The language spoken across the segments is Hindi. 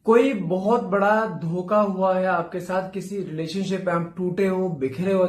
कोई बहुत बड़ा धोखा हुआ है आपके साथ, किसी रिलेशनशिप में आप टूटे हो, बिखरे हो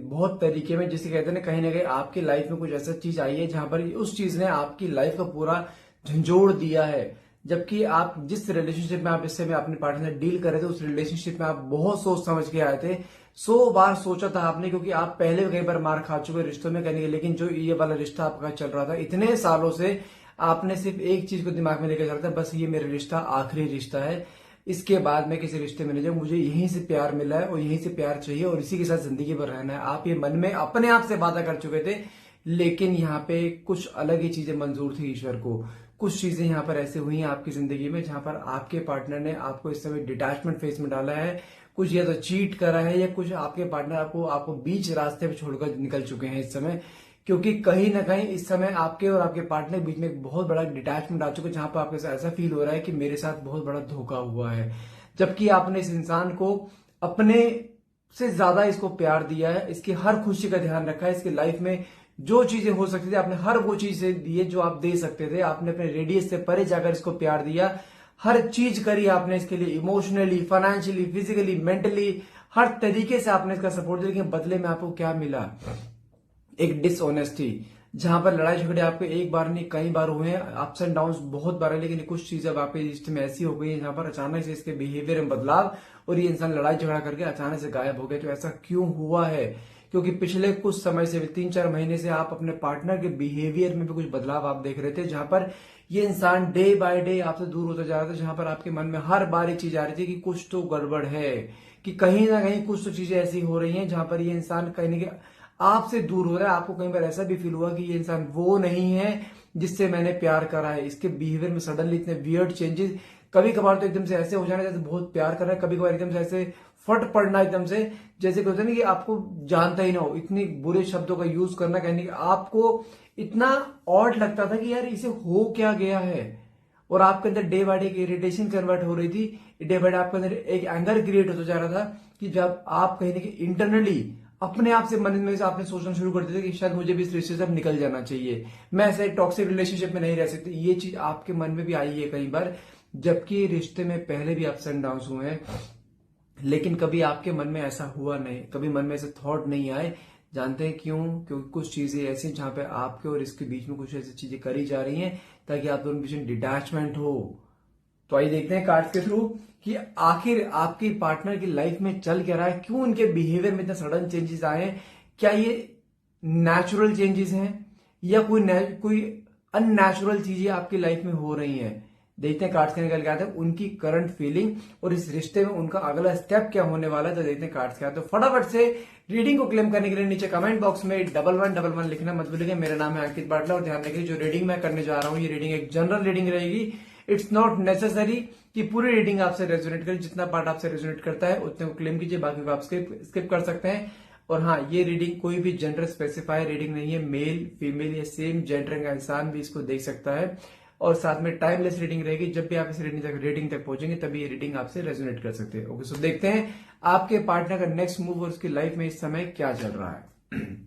बहुत तरीके में, जिसे कहते हैं ना कहीं आपकी लाइफ में कुछ ऐसा चीज आई है जहां पर उस चीज ने आपकी लाइफ का पूरा झंझोड़ दिया है। जबकि आप जिस रिलेशनशिप में आप इससे में अपने पार्टनर से डील कर रहे थे, उस रिलेशनशिप में आप बहुत सोच समझ के आए थे। 100 बार सोचा था आपने, क्योंकि आप पहले भी कई बार मार खा चुके रिश्तों में करने के। लेकिन जो ये वाला रिश्ता आपका चल रहा था इतने सालों से, आपने सिर्फ एक चीज को दिमाग में लेकर चलता था, बस ये मेरा रिश्ता आखिरी रिश्ता है, इसके बाद मैं किसी रिश्ते में नहीं जाऊँ, मुझे यहीं से प्यार मिला है और यहीं से प्यार चाहिए और इसी के साथ जिंदगी भर रहना है। आप ये मन में अपने आप से वादा कर चुके थे। लेकिन यहाँ पे कुछ अलग ही चीजें मंजूर थी ईश्वर को। कुछ चीजें यहाँ पर ऐसे हुई हैं आपकी जिंदगी में जहां पर आपके पार्टनर ने आपको इस समय डिटैचमेंट फेज में डाला है। कुछ या तो चीट करा है, या कुछ आपके पार्टनर आपको आपको बीच रास्ते पे छोड़कर निकल चुके हैं इस समय। क्योंकि कहीं ना कहीं इस समय आपके और आपके पार्टनर के बीच में एक बहुत बड़ा डिटैचमेंट आ चुका है, जहां पर आपको ऐसा फील हो रहा है कि मेरे साथ बहुत बड़ा धोखा हुआ है। जबकि आपने इस इंसान को अपने से ज्यादा इसको प्यार दिया है, इसकी हर खुशी का ध्यान रखा है, इसकी लाइफ में जो चीजें हो सकती थी आपने हर वो चीजें दी है जो आप दे सकते थे। आपने अपने रेडियस से परे जाकर इसको प्यार दिया, हर चीज करी आपने इसके लिए, इमोशनली, फाइनेंशियली, फिजिकली, मेंटली, हर तरीके से आपने इसका सपोर्ट दिया। लेकिन बदले में आपको क्या मिला? एक डिसऑनेस्टी, जहां पर लड़ाई झगड़े आपके एक बार नहीं कई बार हुए हैं, अप्स एंड डाउन बहुत बार है। लेकिन कुछ चीजें अब आपके रिश्ते में ऐसी हो गई है जहां पर अचानक से इसके बिहेवियर में बदलाव, और ये इंसान लड़ाई झगड़ा करके अचानक से गायब हो गया। तो ऐसा क्यों हुआ है? क्योंकि पिछले कुछ समय से 3-4 महीने से आप अपने पार्टनर के बिहेवियर में भी कुछ बदलाव आप देख रहे थे, जहां पर ये इंसान डे बाय डे आपसे दूर होता जा रहा था। जहां पर आपके मन में हर बार एक चीज आ रही थी कि कुछ तो गड़बड़ है, कि कहीं ना कहीं कुछ तो चीजें ऐसी हो रही हैं जहां पर ये इंसान कहीं ना कहीं आपसे दूर हो रहा है। आपको कई बार ऐसा भी फील हुआ कि ये इंसान वो नहीं है जिससे मैंने प्यार करा है। इसके बिहेवियर में सडनली इतने वियर्ड चेंजेस, कभी कभार तो एकदम से ऐसे हो जाना जैसे बहुत प्यार कर रहा है, कभी कभार एकदम से ऐसे फट पड़ना एकदम से, जैसे कि होता है ना कि आपको जानता ही ना हो, इतनी बुरे शब्दों का यूज करना, कहने कि आपको इतना ऑड लगता था कि यार इसे हो क्या गया है। और आपके अंदर day by day irritation convert हो रही थी, डे बाय डे आपके अंदर एक एंगर क्रिएट होता जा रहा था, कि जब आप कहीं ना कहीं इंटरनली अपने आप से मन में से आपने सोचना शुरू कर दिया कि शायद मुझे भी इस रिश्ते से अब निकल जाना चाहिए, मैं ऐसे टॉक्सिक रिलेशनशिप में नहीं रह सकती। ये चीज आपके मन में भी आई है कई बार, जबकि रिश्ते में पहले भी अप्स एंड डाउन हुए हैं, लेकिन कभी आपके मन में ऐसा हुआ नहीं, कभी मन में ऐसे थॉट नहीं आए। जानते हैं क्यों? क्योंकि कुछ चीजें ऐसी हैं जहां पे आपके और इसके बीच में कुछ ऐसी चीजें करी जा रही हैं ताकि आप दोनों के बीच में डिटैचमेंट हो। तो आइए देखते हैं कार्ड्स के थ्रू कि आखिर आपकी पार्टनर की लाइफ में चल क्या रहा है, क्यों उनके बिहेवियर में इतने सडन चेंजेस आए हैं। क्या ये नेचुरल चेंजेस हैं या कोई अननेचुरल चीजें आपकी लाइफ में हो रही हैं? देखते हैं कार्ड्स के निकल के आते हैं उनकी करंट फीलिंग और इस रिश्ते में उनका अगला स्टेप क्या होने वाला है। तो देखते हैं कार्ड्स के आते हैं। फटाफट से रीडिंग को क्लेम करने के लिए नीचे कमेंट बॉक्स में 1111 लिखना मत भूलिएगा। मेरा नाम है अंकित बाटला और ध्यान रखिए जो रीडिंग मैं करने जा रहा हूं, ये रीडिंग एक जनरल रीडिंग रहेगी। इट्स नॉट नेसेसरी कि पूरी रीडिंग आपसे रेजोनेट करे, जितना पार्ट आपसे रेजोनेट करता है उतने को क्लेम कीजिए, बाकी को आप स्किप कर सकते हैं। और हाँ, ये रीडिंग कोई भी जेंडर स्पेसिफाई रीडिंग नहीं है, मेल फीमेल या सेम जेंडर का इंसान भी इसको देख सकता है। और साथ में टाइमलेस रीडिंग रहेगी, जब भी आप इस रीडिंग तक पहुंचेंगे तभी ये रीडिंग आपसे रेजोनेट कर सकते हैं। ओके, सो देखते हैं आपके पार्टनर का नेक्स्ट मूव और उसकी लाइफ में इस समय क्या चल रहा है।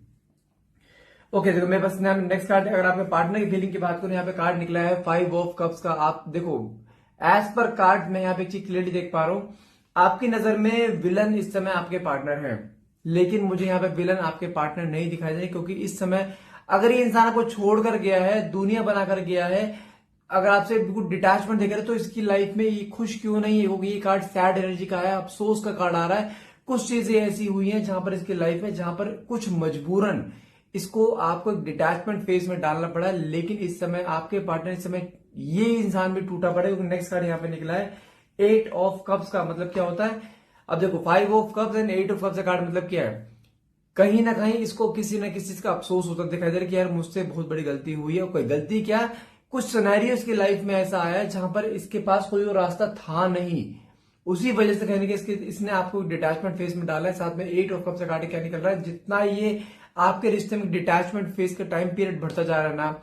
ओके, देखो मैं बस नेक्स्ट कार्ड, अगर आपके पार्टनर की फीलिंग की बात करूं, यहाँ पे कार्ड निकला है 5 ऑफ कप्स का। आप देखो, एज पर कार्ड मैं यहाँ पे एक चीज क्लियरली देख पा रहा हूं, आपकी नजर में विलन इस समय आपके पार्टनर है। लेकिन मुझे यहाँ पे विलन आपके पार्टनर नहीं दिखाई दे रही, क्योंकि इस समय अगर ये इंसान को छोड़कर गया है, दुनिया बनाकर गया है, अगर आपसे बिल्कुल डिटैचमेंट देख रहे हैं, तो इसकी लाइफ में ये खुश क्यों नहीं है? क्योंकि ये कार्ड सैड एनर्जी का है, अफसोस का कार्ड आ रहा है। कुछ चीजें ऐसी हुई हैं जहां पर इसकी लाइफ में, जहां पर कुछ मजबूरन इसको आपको एक डिटैचमेंट फेज में डालना पड़ा। लेकिन इस समय आपके पार्टनर, इस समय ये इंसान भी टूटा पड़ा है, क्योंकि नेक्स्ट कार्ड यहाँ पे निकला है 8 ऑफ कप्स का। मतलब क्या होता है? अब देखो, 5 of cups and 8 of cups का कार्ड मतलब क्या है? कहीं ना कहीं इसको किसी ना किसी चीज का अफसोस होता दिखाई दे रहा है कि यार मुझसे बहुत बड़ी गलती हुई है। कोई गलती क्या, कुछ सिनेरियो इसकी लाइफ में ऐसा आया है जहां पर इसके पास कोई और रास्ता था नहीं, उसी वजह से कहने के इसने आपको डिटैचमेंट फेज में डाला है। साथ में 8 ऑफ कप से कार्ड क्या निकल रहा है, जितना ये आपके रिश्ते में डिटैचमेंट फेज का टाइम पीरियड बढ़ता जा रहा है ना,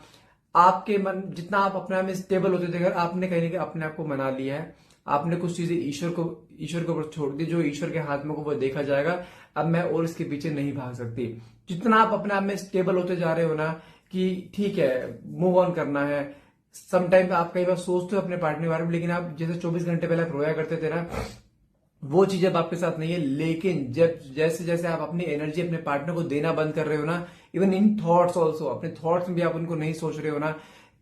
आपके मन जितना आप अपने आप में स्टेबल होते थे, आपने कहीं ना कहीं अपने आप को मना लिया है। आपने कुछ चीजें ईश्वर के ऊपर छोड़ दी, जो ईश्वर के हाथ में को वो देखा जाएगा। अब मैं और इसके पीछे नहीं भाग सकती। जितना आप अपने आप में स्टेबल होते जा रहे हो ना, कि ठीक है मूव ऑन करना है, समटाइम आप कई बार सोचते हो अपने पार्टनर के बारे में, लेकिन आप जैसे 24 घंटे पहले आप रोया करते थे ना, वो चीज अब आपके साथ नहीं है। लेकिन जब जैसे जैसे आप अपनी एनर्जी अपने पार्टनर को देना बंद कर रहे हो ना, इवन इन थॉट्स ऑल्सो, अपने थॉट्स में भी आप उनको नहीं सोच रहे हो ना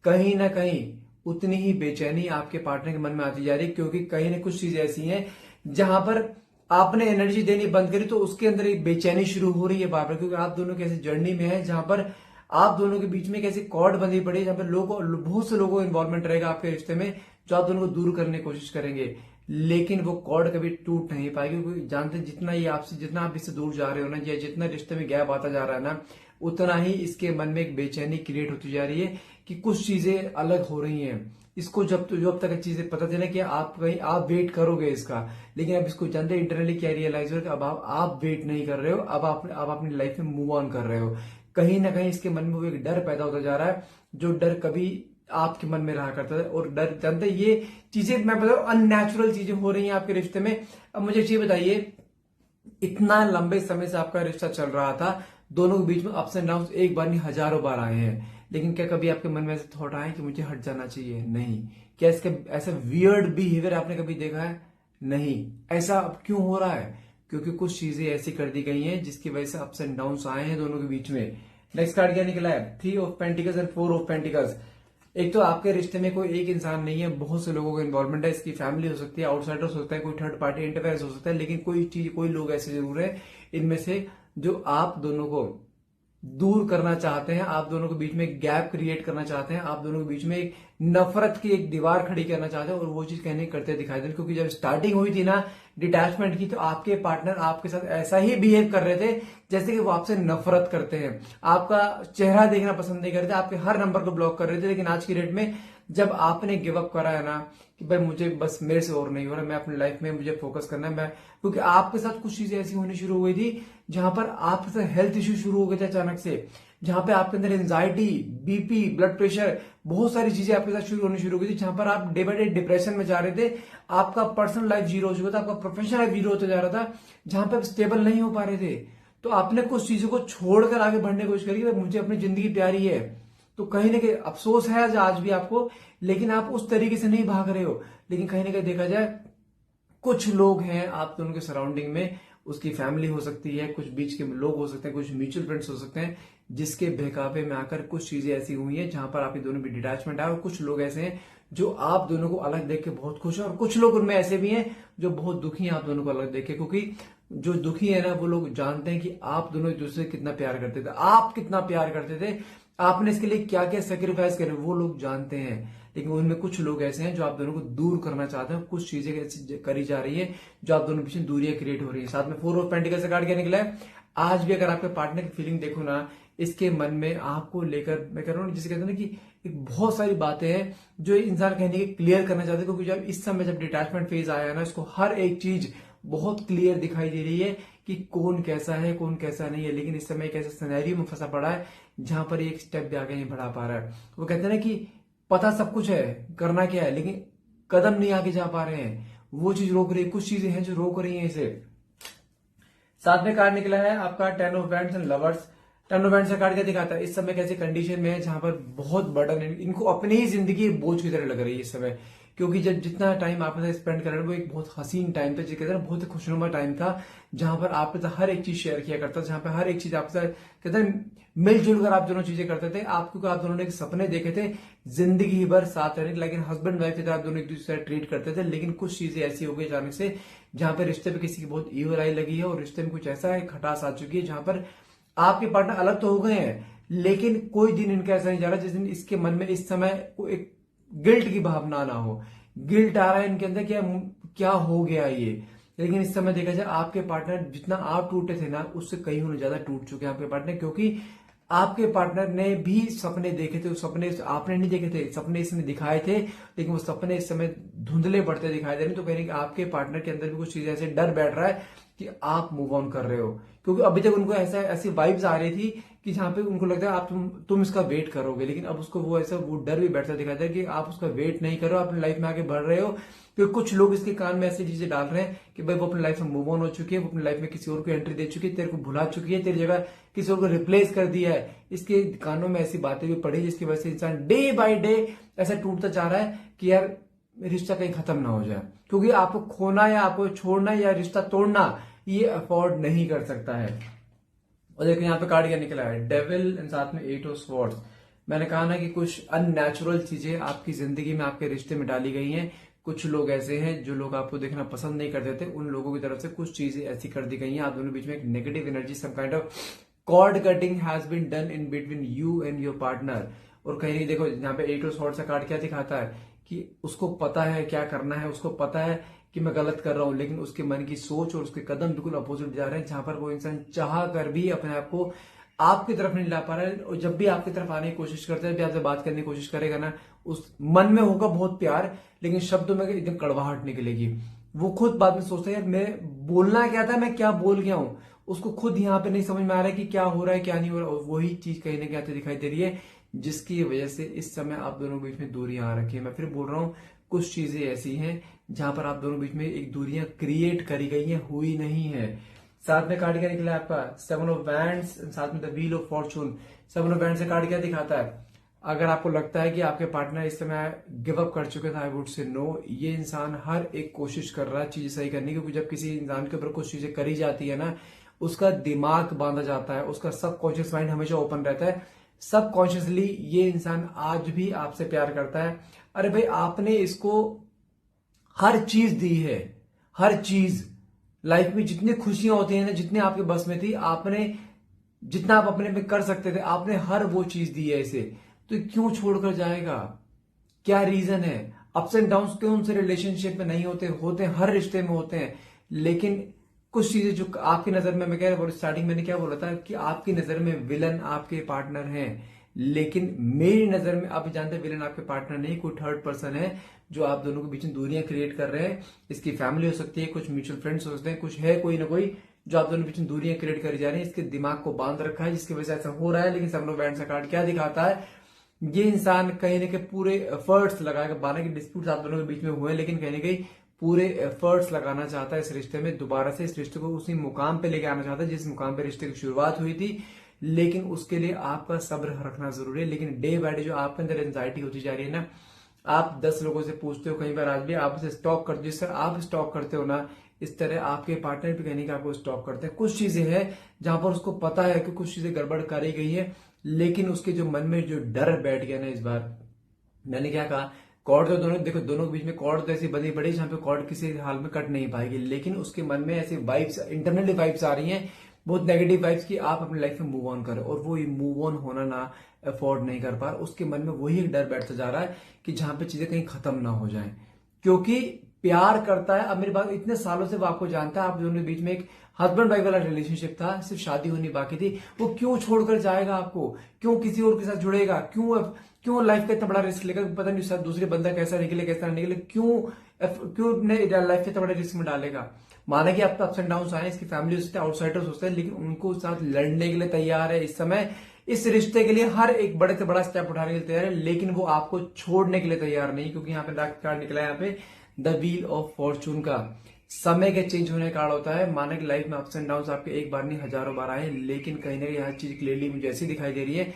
कहीं उतनी ही बेचैनी आपके पार्टनर के मन में आती जा रही है, क्योंकि कहीं ना कुछ चीजें ऐसी हैं जहां पर आपने एनर्जी देनी बंद करी तो उसके अंदर एक बेचैनी शुरू हो रही है बार बार, क्योंकि आप दोनों की ऐसी जर्नी में है जहां पर आप दोनों के बीच में एक ऐसी कॉर्ड बंधी पड़ी है जहां पर बहुत से लोगों को इन्वॉल्वमेंट रहेगा आपके रिश्ते में, जो आप दोनों को दूर करने की कोशिश करेंगे। लेकिन वो कॉर्ड कभी टूट नहीं पाएगी, क्योंकि जानते हैं जितना आप इससे दूर जा रहे हो ना, या जितना रिश्ते में गैप आता जा रहा है ना, उतना ही इसके मन में एक बेचैनी क्रिएट होती जा रही है कि कुछ चीजें अलग हो रही हैं। इसको जब तक चीजें पता चले कि आप वेट करोगे इसका, लेकिन अब इसको जानते इंटरनली क्या रियलाइज हो कि अब आप वेट नहीं कर रहे हो, अब आप अपनी लाइफ में मूव ऑन कर रहे हो। कहीं ना कहीं इसके मन में वो एक डर पैदा होता जा रहा है, जो डर कभी आपके मन में रहा करता था। और डर जानते ये चीजें मैं बताऊं अननेचुरल चीजें हो रही हैं आपके रिश्ते में। अब मुझे ये बताइए, इतना लंबे समय से आपका रिश्ता चल रहा था, दोनों के बीच में अप्स एंड डाउन एक बार नहीं हजारों बार आए हैं, लेकिन क्या कभी आपके मन में ऐसे थॉट आए कि मुझे हट जाना चाहिए? नहीं। क्या इसका ऐसा वियर्ड बिहेवियर आपने कभी देखा है? नहीं। ऐसा अब क्यों हो रहा है? क्योंकि कुछ चीजें ऐसी कर दी गई हैं जिसकी वजह से अप्स एंड डाउन आए हैं दोनों के बीच में। नेक्स्ट कार्ड क्या निकला है? 3 of pentacles and 4 of pentacles. एक तो आपके रिश्ते में कोई एक इंसान नहीं है, बहुत से लोगों का इन्वॉल्वमेंट है। इसकी फैमिली हो सकती है, आउटसाइडर्स हो सकता है, कोई थर्ड पार्टी इंटरफेरेंस हो सकता है, लेकिन कोई लोग ऐसे जरूर है इनमें से जो आप दोनों को दूर करना चाहते हैं, आप दोनों के बीच में एक गैप क्रिएट करना चाहते हैं, आप दोनों के बीच में एक नफरत की एक दीवार खड़ी करना चाहते हैं। और वो चीज कहने करते दिखाई दे, क्योंकि जब स्टार्टिंग हुई थी ना डिटैचमेंट की, तो आपके पार्टनर आपके साथ ऐसा ही बिहेव कर रहे थे जैसे कि वो आपसे नफरत करते हैं, आपका चेहरा देखना पसंद नहीं करते, आपके हर नंबर को ब्लॉक कर रहे थे। लेकिन आज की डेट में जब आपने गिव अप करा है ना कि भाई मुझे बस मेरे से और नहीं हो रहा, मैं अपनी लाइफ में मुझे फोकस करना है, मैं क्योंकि आपके साथ कुछ चीजें ऐसी होनी शुरू हो गई थी जहां पर आपके साथ हेल्थ इश्यू शुरू हो गए थे अचानक से, जहां पे आपके अंदर एंजाइटी, बीपी, ब्लड प्रेशर, बहुत सारी चीजें आपके साथ शुरू होनी शुरू हो गई थी, जहां पर आप डे बाय डे डिप्रेशन में जा रहे थे। आपका पर्सनल लाइफ जीरो हो चुका था, आपका प्रोफेशनल लाइफ जीरो होता जा रहा था, जहां पे आप स्टेबल नहीं हो पा रहे थे। तो आपने कुछ चीजों को छोड़कर आगे बढ़ने की कोशिश करी, मुझे अपनी जिंदगी प्यारी है। तो कहीं ना कहीं अफसोस है आज भी आपको, लेकिन आप उस तरीके से नहीं भाग रहे हो। लेकिन कहीं ना कहीं देखा जाए, कुछ लोग हैं आप दोनों के सराउंडिंग में, उसकी फैमिली हो सकती है, कुछ बीच के लोग हो सकते हैं, कुछ म्यूचुअल फ्रेंड्स हो सकते हैं, जिसके बहकावे में आकर कुछ चीजें ऐसी हुई हैं जहां पर आपके दोनों भी डिटैचमेंट है। और कुछ लोग ऐसे हैं जो आप दोनों को अलग देख के बहुत खुश हैं, और कुछ लोग उनमें ऐसे भी हैं जो बहुत दुखी हैं आप दोनों को अलग देख के, क्योंकि जो दुखी है ना वो लोग जानते हैं कि आप दोनों एक दूसरे से कितना प्यार करते थे, आप कितना प्यार करते थे, आपने इसके लिए क्या क्या सेक्रीफाइस करे, वो लोग जानते हैं। लेकिन उनमें कुछ लोग ऐसे हैं जो आप दोनों को दूर करना चाहते हैं, कुछ चीजें ऐसी करी जा रही है जो आप दोनों के बीच दूरियां क्रिएट हो रही है। साथ में 4 ऑफ पेंटिकल्स से कार्ड क्या निकला है? आज भी अगर आपके पार्टनर की फीलिंग देखो ना, इसके मन में आपको लेकर, मैं कह रहा हूँ जिसे कहते हैं ना कि एक बहुत सारी बातें हैं जो इंसान कहने के क्लियर करना चाहते हैं, क्योंकि जब इस समय जब डिटैचमेंट फेज आया है ना, इसको हर एक चीज बहुत क्लियर दिखाई दे रही है कि कौन कैसा है कौन कैसा नहीं है। लेकिन इस समय एक ऐसे सिनेरियो में फंसा पड़ा है जहां पर एक स्टेप भी आगे नहीं बढ़ा पा रहा है। वो कहते हैं ना कि पता सब कुछ है, करना क्या है, लेकिन कदम नहीं आगे जा पा रहे हैं, वो चीज रोक रही है, कुछ चीजें हैं जो रोक रही हैं इसे। साथ में कार्ड निकला है आपका 10 of wands and lovers. 10 of wands का कार्ड क्या दिखाता है? इस समय कैसी कंडीशन में है जहां पर बहुत बर्डन है, इनको अपनी ही जिंदगी बोझ की तरह लग रही है इस समय, क्योंकि जब जितना टाइम आपके साथ स्पेंड कर रहे हैं वो एक बहुत हसीन टाइम था, जिसके अंदर बहुत खुशनुमा टाइम था, जहां पर आपके साथ हर एक चीज शेयर किया करता था, जहां पर हर एक चीज आपके साथ कहते हैं मिलजुल कर आप दोनों चीजें करते थे। आपको आप दोनों ने एक सपने देखे थे जिंदगी भर साथ रहने, लेकिन हस्बैंड वाइफ की तरह आप दोनों एक दूसरे से ट्रीट करते थे। लेकिन कुछ चीजें ऐसी हो गई अचानक से जहां पर रिश्ते पे किसी की बहुत ईवर आई लगी है, और रिश्ते में कुछ ऐसा है खटास आ चुकी है जहां पर आपके पार्टनर अलग तो हो गए हैं, लेकिन कोई दिन इनका ऐसा नहीं जा रहा जिस दिन इसके मन में इस समय एक गिल्ट की भावना ना हो। गिल्ट आ रहा है इनके अंदर, क्या हो गया ये। लेकिन इस समय देखा जाए आपके पार्टनर जितना आप टूटे थे ना, उससे कई गुना ज्यादा टूट चुके हैं आपके पार्टनर, क्योंकि आपके पार्टनर ने भी सपने देखे थे, उस सपने आपने नहीं देखे थे, सपने इसने दिखाए थे, लेकिन वो सपने इस समय धुंधले पड़ते दिखाई दे रहे हैं। तो कहीं आपके पार्टनर के अंदर भी कुछ चीजें ऐसे डर बैठ रहा है कि आप मूव ऑन कर रहे हो, क्योंकि अभी तक उनको ऐसा ऐसी वाइब्स आ रही थी कि जहां पे उनको लगता है आप तुम इसका वेट करोगे, लेकिन अब उसको वो डर भी बैठता दिखाता है कि आप उसका वेट नहीं करो, अपनी लाइफ में आगे बढ़ रहे हो। क्योंकि कुछ लोग इसके कान में ऐसी चीजें डाल रहे हैं कि भाई वो अपनी लाइफ में मूव ऑन हो चुकी है, वो अपनी लाइफ में किसी और को एंट्री दे चुकी है, तेरे को भुला चुकी है, तेरी जगह किसी और को रिप्लेस कर दिया है। इसके कानों में ऐसी बातें भी पड़ी जिसकी वजह से इंसान डे बाय डे ऐसा टूटता जा रहा है कि यार रिश्ता कहीं खत्म ना हो जाए, क्योंकि आपको खोना या आपको छोड़ना या रिश्ता तोड़ना ये अफोर्ड नहीं कर सकता है। और देखो यहाँ पे कार्ड क्या निकला है, डेविल एंड साथ में 8 ऑफ स्वॉर्ड्स। मैंने कहा ना कि कुछ अननेचुरल चीजें आपकी जिंदगी में आपके रिश्ते में डाली गई हैं। कुछ लोग ऐसे हैं जो लोग आपको देखना पसंद नहीं करते थे, उन लोगों की तरफ से कुछ चीजें ऐसी कर दी गई हैं। आप दोनों बीच में एक negative energy, some kind of cord cutting has been done in between you and your partner. और कहीं देखो यहाँ पे 8 ऑफ स्वॉर्ड्स का कार्ड क्या दिखाता है कि उसको पता है क्या करना है, उसको पता है कि मैं गलत कर रहा हूं, लेकिन उसके मन की सोच और उसके कदम बिल्कुल अपोजिट जा रहे हैं, जहां पर वो इंसान चाह कर भी अपने आप को आपकी तरफ नहीं ला पा रहा है। और जब भी आपकी तरफ आने की कोशिश करता है, जब भी आपसे बात करने की कोशिश करेगा ना, उस मन में होगा बहुत प्यार, लेकिन शब्दों में एकदम कड़वाहट निकलेगी। वो खुद बाद में सोचता है यार मैं बोलना क्या था, मैं क्या बोल गया हूं। उसको खुद यहाँ पे नहीं समझ में आ रहा है कि क्या हो रहा है क्या नहीं हो रहा है, और वही चीज कहीं ना कहीं आते दिखाई दे रही है, जिसकी वजह से इस समय आप दोनों के बीच में दूरियां आ रखी है। मैं फिर बोल रहा हूँ, कुछ चीजें ऐसी हैं जहां पर आप दोनों बीच में एक दूरियां क्रिएट करी गई हैं, हुई नहीं है। साथ में कार्ड क्या निकला है आपका, 7 ऑफ वैंड्स, साथ में the wheel of Fortune. 7 of wands से कार्ड क्या दिखाता है, अगर आपको लगता है कि आपके पार्टनर इस समय गिव अप कर चुके थे, आई वुड से नो। ये इंसान हर एक कोशिश कर रहा है चीजें सही करने की, क्योंकि जब किसी इंसान के ऊपर कुछ चीजें करी जाती है ना, उसका दिमाग बांधा जाता है, उसका सबकॉन्शियस माइंड हमेशा ओपन रहता है। सबकॉन्शियसली ये इंसान आज भी आपसे प्यार करता है। अरे भाई आपने इसको हर चीज दी है, हर चीज लाइफ में जितनी खुशियां होती है ना, जितने आपके बस में थी, आपने जितना आप अपने में कर सकते थे, आपने हर वो चीज दी है इसे, तो क्यों छोड़कर जाएगा? क्या रीजन है? अप्स एंड डाउन्स क्यों उनसे रिलेशनशिप में नहीं होते? होते हैं, हर रिश्ते में होते हैं, लेकिन कुछ चीजें जो आपकी नजर में, मैं कह रहा हूं स्टार्टिंग मैंने क्या बोला था कि आपकी नजर में विलन आपके पार्टनर हैं, लेकिन मेरी नजर में आप जानते हैं विलन आपके पार्टनर नहीं, कोई थर्ड पर्सन है जो आप दोनों के बीच में दूरियां क्रिएट कर रहे हैं। इसकी फैमिली हो सकती है, कुछ म्यूचुअल फ्रेंड्स हो सकते हैं, कुछ है कोई ना कोई जो आप दोनों के बीच में दूरियां क्रिएट करी जा रही है। इसके दिमाग को बांध रखा है, जिसकी वजह से ऐसा हो रहा है। लेकिन सब लोग बैंड का कार्ड क्या दिखाता है, ये इंसान कहीं ना कहीं पूरे एफर्ट्स लगाएगा। माना कि डिस्प्यूट आप दोनों के बीच में हुए, लेकिन कहीं ना कहीं पूरे एफर्ट्स लगाना चाहता है इस रिश्ते में, दोबारा से इस रिश्ते को उसी मुकाम पे लेके आना चाहता है जिस मुकाम पे रिश्ते की शुरुआत हुई थी। लेकिन उसके लिए आपका सब्र रखना जरूरी है। लेकिन डे बाय डे जो आपके अंदर एंजाइटी होती जा रही है ना, आप 10 लोगों से पूछते हो, कई बार आज भी आप उसे स्टॉक करते हो, जिस तरह आप स्टॉक करते हो ना, इस तरह आपके पार्टनर भी कहने का आपको स्टॉक करते हैं। कुछ चीजें हैं जहां पर उसको पता है कि कुछ चीजें गड़बड़ करी गई है, लेकिन उसके जो मन में जो डर बैठ गया ना, इस बार मैंने क्या कहा, कॉर्ड तो दोनों देखो, दोनों के बीच में कॉर्ड तो ऐसी बंधी पड़ी जहां पे कॉर्ड किसी हाल में कट नहीं पाएगी, लेकिन उसके मन में ऐसी वाइब्स, इंटरनली वाइब्स आ रही हैं, बहुत नेगेटिव वाइब्स की आप अपनी लाइफ में मूव ऑन करो, और वो मूव ऑन होना ना अफोर्ड नहीं कर पा रहा। उसके मन में वही एक डर बैठता जा रहा है कि जहां पे चीजें कहीं खत्म ना हो जाए, क्योंकि प्यार करता है। अब मेरी बात, इतने सालों से वो आपको जानता है, आप दोनों के बीच में एक हस्बैंड वाइफ वाला रिलेशनशिप था, सिर्फ शादी होनी बाकी थी। वो क्यों छोड़कर जाएगा आपको? क्यों किसी और के साथ जुड़ेगा? क्यों लाइफ का इतना बड़ा रिस्क लेगा? पता नहीं शायद दूसरे बंदा कैसा निकले कैसा ना निकले, क्यों अपने लाइफ के इतना बड़े रिस्क में डालेगा? माना कि आपका अप्स एंड डाउन आए, इसकी फैमिली होते हैं, आउटसाइडर्स होते हैं, लेकिन उनको साथ लड़ने के लिए तैयार है इस समय, इस रिश्ते के लिए हर एक बड़े से बड़ा स्टेप उठाने के लिए तैयार है, लेकिन वो आपको छोड़ने के लिए तैयार नहीं, क्योंकि यहाँ पे डार्क कार्ड निकला है, यहाँ पे द व्हील ऑफ फॉर्चून का समय के चेंज होने का कार्ड होता है। माना कि लाइफ में अप्स एंड डाउन आपके एक बार नहीं हजारों बार आए, लेकिन कहीं ना कहीं यह चीज क्लियरली मुझे ऐसी दिखाई दे रही है,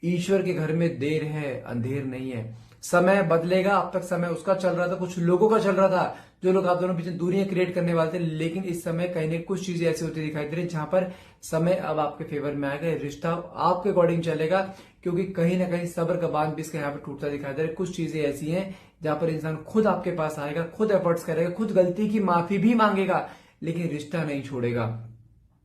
ईश्वर के घर में देर है अंधेर नहीं है। समय बदलेगा। अब तक समय उसका चल रहा था, कुछ लोगों का चल रहा था, जो लोग आप दोनों बीच में दूरियां क्रिएट करने वाले थे, लेकिन इस समय कहीं ना कुछ चीजें ऐसी होती दिखाई दे रही है जहां पर समय अब आपके फेवर में आएगा, रिश्ता आपके अकॉर्डिंग चलेगा, क्योंकि कहीं ना कहीं सब्र का बांध भी इसका यहाँ पर टूटता दिखाई दे रहा है। कुछ चीजें ऐसी हैं जहां पर इंसान खुद आपके पास आएगा, खुद एफर्ट्स करेगा, खुद गलती की माफी भी मांगेगा, लेकिन रिश्ता नहीं छोड़ेगा।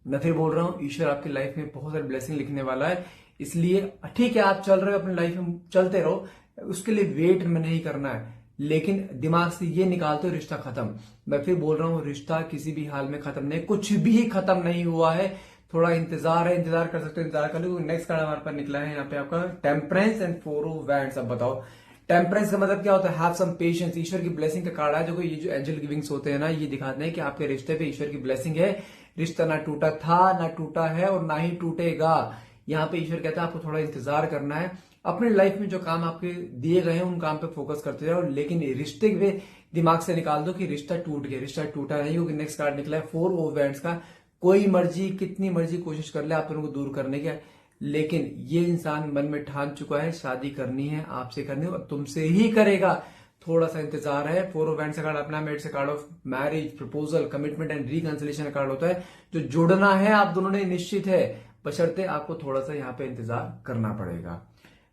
मैं फिर बोल रहा हूं, ईश्वर आपकी लाइफ में बहुत सारी ब्लेसिंग लिखने वाला है, इसलिए ठीक है आप चल रहे हो अपनी लाइफ में, चलते रहो, उसके लिए वेट में नहीं करना है, लेकिन दिमाग से ये निकालते हो रिश्ता खत्म। मैं फिर बोल रहा हूं, रिश्ता किसी भी हाल में खत्म नहीं, कुछ भी खत्म नहीं हुआ है, थोड़ा इंतजार है, इंतजार कर सकते हो, इंतजार कर लो। नेक्स्ट कार्ड हमारे पास निकला है यहाँ पे आपका टेम्परेंस एंड 4 ऑफ वैंड्स। अब बताओ टेम्परेंस का मतलब क्या होता है? Have some patience. ईश्वर की ब्लेसिंग का कार्ड है। देखो ये जो एंजल गिविंग्स होते हैं ना, ये दिखाते हैं कि आपके रिश्ते पे ईश्वर की ब्लेसिंग है। रिश्ता ना टूटा था, ना टूटा है और ना ही टूटेगा। यहाँ पे ईश्वर कहता है आपको थोड़ा इंतजार करना है। अपनी लाइफ में जो काम आपके दिए गए हैं उन काम पे फोकस करते जाओ, लेकिन रिश्ते के दिमाग से निकाल दो कि रिश्ता टूट गया। रिश्ता टूटा नहीं, क्योंकि नेक्स्ट कार्ड निकला है 4 ऑफ वैंड्स का। कोई मर्जी कितनी मर्जी कोशिश कर ले आप दोनों को दूर करने की, लेकिन ये इंसान मन में ठान चुका है शादी करनी है, आपसे करनी है और तुमसे ही करेगा। थोड़ा सा इंतजार है। 4 ऑफ वैंड्स का कार्ड अपना मेड से card of marriage, proposal, commitment and reconciliation का कार्ड होता है। जो जुड़ना है आप दोनों ने निश्चित है, बशर्ते आपको थोड़ा सा यहाँ पे इंतजार करना पड़ेगा।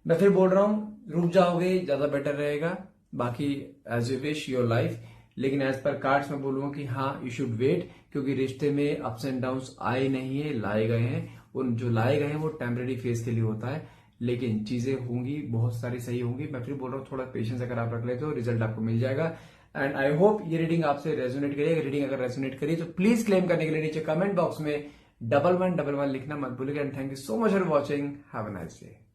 मैं फिर बोल रहा हूं, रुक जाओगे ज्यादा बेटर रहेगा। बाकी as you wish your life, लेकिन एज पर कार्ड्स मैं बोलूंगा कि हाँ यू शुड वेट, क्योंकि रिश्ते में अप्स एंड डाउन्स आए नहीं है, लाए गए हैं। उन जो लाए गए हैं वो टेम्परेरी फेज के लिए होता है, लेकिन चीजें होंगी, बहुत सारी सही होंगी। मैं फिर बोल रहा हूँ थोड़ा पेशेंस अगर आप रख लेते हो रिजल्ट आपको मिल जाएगा। एंड आई होप ये रीडिंग आपसे रेजोनेट करिए। रीडिंग अगर रेजोनेट करिए तो प्लीज क्लेम करने के लिए नीचे कमेंट बॉक्स में 1111 लिखना मत भूलिएगा। And thank you so much for watching. Have a nice day.